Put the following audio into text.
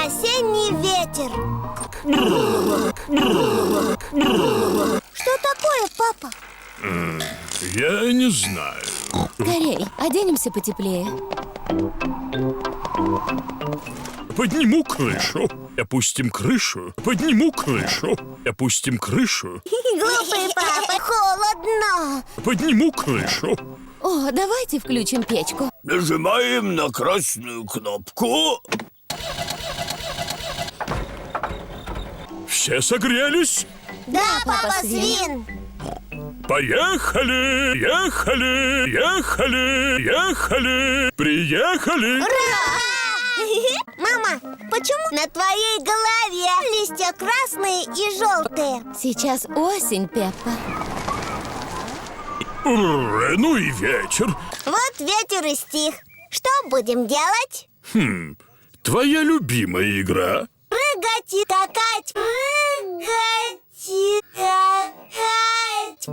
осенний ветер. Что такое, папа? Я не знаю. Скорей, оденемся потеплее. Подниму крышу, опустим крышу. Подниму крышу, опустим крышу. Глупый папа, холодно. Подниму крышу. О, давайте включим печку. Нажимаем на красную кнопку. Все согрелись? Да, папа Свин. Поехали, ехали, ехали, ехали, приехали. Мама, почему на твоей голове листья красные и желтые? Сейчас осень, Пеппа. Ну и ветер. Вот ветер и стих. Что будем делать? Твоя любимая игра. Прыгать и скакать. Прыгать и скакать.